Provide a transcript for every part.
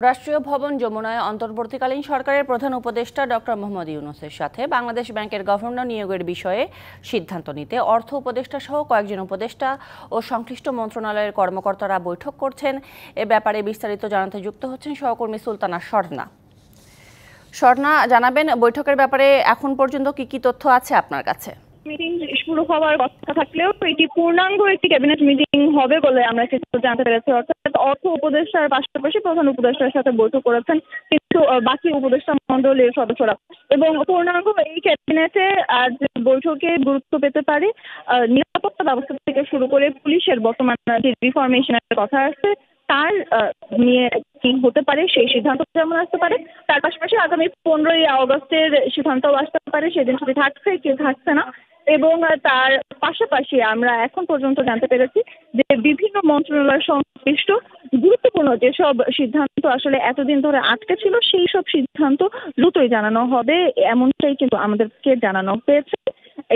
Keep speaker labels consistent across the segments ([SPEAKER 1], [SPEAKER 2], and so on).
[SPEAKER 1] রাষ্ট্রীয় ভবন যমুনায় অন্তর্বর্তীকালীন সরকারের প্রধান উপদেষ্টা ডক্টর মোহাম্মদ ইউনূসের সাথে বাংলাদেশ ব্যাংকের গভর্নর নিয়োগের বিষয়ে সিদ্ধান্ত নিতে অর্থ উপদেষ্টা সহ কয়েকজন উপদেষ্টা ও সংশ্লিষ্ট মন্ত্রণালয়ের কর্মকর্তারা বৈঠক করছেন। এ ব্যাপারে বিস্তারিত জানাতে যুক্ত হচ্ছেন সহকর্মী সুলতানা স্বর্ণা। স্বর্ণা, জানাবেন বৈঠকের ব্যাপারে এখন পর্যন্ত কি তথ্য আছে আপনার কাছে?
[SPEAKER 2] মিটিং শুরু হওয়ার কথা থাকলেও এটি পূর্ণাঙ্গ একটি ক্যাবিনেট মিটিং হবে বলে আমরা কিছু জানতে পেরেছি। অর্থাৎ অর্থ উপদেষ্টার পাশাপাশি প্রধান উপদেষ্টার সাথে বৈঠক করেছেন কিন্তু বাকি উপদেষ্টা মণ্ডলীর সদস্যরা, এবং পূর্ণাঙ্গ এই ক্যাবিনেটে আজ বৈঠকে গুরুত্ব পেতে পারে নিরাপত্তা ব্যবস্থা থেকে শুরু করে পুলিশের বর্তমান যে রিফরমেশনের কথা আছে তার নিয়ে কি হতে পারে সেই সিদ্ধান্ত যেমন আসতে পারে। তার পাশাপাশি আগামী 15ই আগস্টের সিদ্ধান্তও আসতে পারে, সেদিন ছুটি থাকছে কি থাকছে না। এবং তার পাশাপাশি আমরা এখন পর্যন্ত জানতে পেরেছি যে বিভিন্ন মন্ত্রণালয় সংশ্লিষ্ট গুরুত্বপূর্ণ যেসব সিদ্ধান্ত আসলে এতদিন ধরে আটকে ছিল সেই সব সিদ্ধান্ত দ্রুতই জানানো হবে, এমনটাই কিন্তু আমাদেরকে জানানো হয়েছে।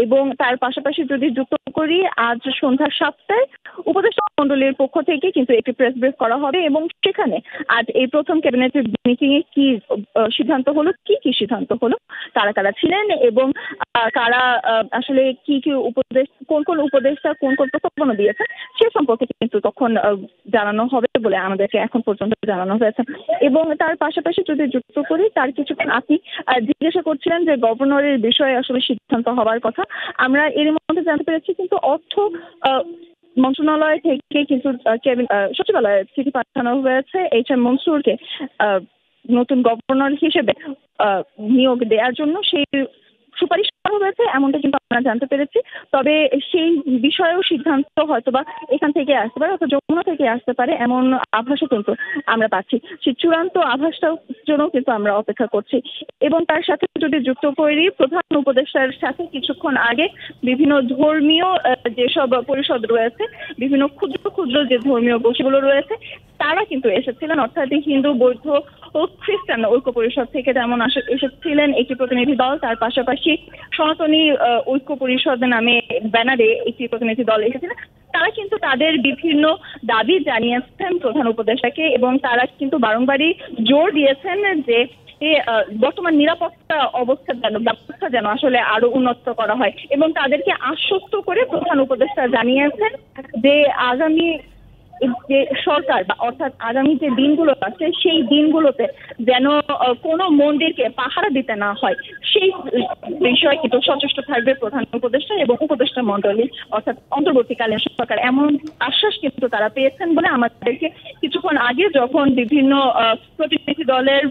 [SPEAKER 2] এবং তার পাশাপাশি যদি যুক্ত করি, আজ সন্ধ্যা 7টায় উপদেষ্টা মণ্ডলীর পক্ষ থেকে কিন্তু একটি প্রেস ব্রিফ করা হবে এবং সেখানে আজ এই প্রথম ক্যাবিনেটের মিটিং এ কি সিদ্ধান্ত হলো, কি সিদ্ধান্ত হলো, কারা কারা ছিলেন এবং কারা আসলে কি উপদেশ, কোন উপদেষ্টা কোন প্রস্তাবনা দিয়েছে সে সম্পর্কে কিন্তু তখন জানানো হবে বলে আমাদেরকে এখন পর্যন্ত জানানো হয়েছে। এবং তার পাশাপাশি যদি যুক্ত করি, তার কিছুক্ষণ আপনি জিজ্ঞাসা করছিলেন যে গভর্নরের বিষয়ে আসলে সিদ্ধান্ত হওয়ার কথা। আমরা এর মধ্যে জানতে পেরেছি কিন্তু অর্থ মন্ত্রণালয় থেকে কিন্তু সচিবালয়ে চিঠি পাঠানো হয়েছে এইচ.এম. মনসুরকে নতুন গভর্নর হিসেবে নিয়োগ দেওয়ার জন্য। সেই সুপারিশ করা হয়েছে এমনটা কিন্তু আমরা জানতে পেরেছি। তবে সেই বিষয়েও সিদ্ধান্ত হয়তোবা এখান থেকে আসতে পারে অথবা যমুনা থেকে আসতে পারে, এমন আভাসও কিন্তু আমরা পাচ্ছি। সেই চূড়ান্ত আভাসটার জন্য কিন্তু আমরা অপেক্ষা করছি। এবং তার সাথে যদি যুক্ত করি, প্রধান উপদেষ্টার সাথে কিছুক্ষণ আগে বিভিন্ন ধর্মীয় যেসব পরিষদ রয়েছে, বিভিন্ন ক্ষুদ্র ক্ষুদ্র যে ধর্মীয় গোষ্ঠীগুলো রয়েছে তারা কিন্তু এসেছিলেন। অর্থাৎ হিন্দু, বৌদ্ধ ও খ্রিস্টান ঐক্য পরিষদ থেকে যেমন এসেছিলেন একটি প্রতিনিধি দল, তার পাশাপাশি সনাতনী ঐক্য পরিষদ নামে ব্যানারে একটি প্রতিনিধি দল এসেছিলেন। তারা কিন্তু তাদের বিভিন্ন দাবি জানিয়েছেন প্রধান উপদেষ্টাকে এবং তারা কিন্তু বারংবারই জোর দিয়েছেন যে বর্তমান নিরাপত্তা ব্যবস্থা যেন আসলে আরো উন্নত করা হয়। এবং তাদেরকে আশ্বস্ত করে প্রধান উপদেষ্টা জানিয়েছেন যে আগামী যে সরকার বা অর্থাৎ আগামী যে দিনগুলো আছে সেই দিনগুলোতে যেন কোনো মন্দিরকে পাহারা দিতে না হয় সেই বিষয়ে কিন্তু সচেষ্ট থাকবে প্রধান উপদেষ্টা এবং উপদেষ্টা মণ্ডলী, অর্থাৎ অন্তর্বর্তীকালীন সরকার। এমন আশ্বাস কিন্তু তারা পেয়েছেন বলে আমাদেরকে কিছুক্ষণ আগে যখন বিভিন্ন প্রতিনিধি দলের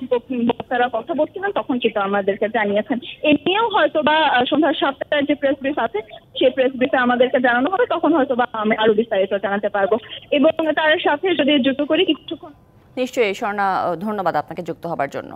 [SPEAKER 2] বক্তারা কথা বলছিলেন তখন কিন্তু আমাদেরকে জানিয়েছেন। এ নিয়েও হয়তো বা সন্ধ্যা 7টায় যে প্রেস ব্রিফ আছে সেই প্রেস ব্রিফে আমাদেরকে জানানো হবে, তখন হয়তো বা আমি আরো বিস্তারিত জানাতে পারবো। এবং তার সাথে যদি যুক্ত করি কিছুক্ষণ।
[SPEAKER 1] নিশ্চয়ই স্বর্ণা, ধন্যবাদ আপনাকে যুক্ত হবার জন্য।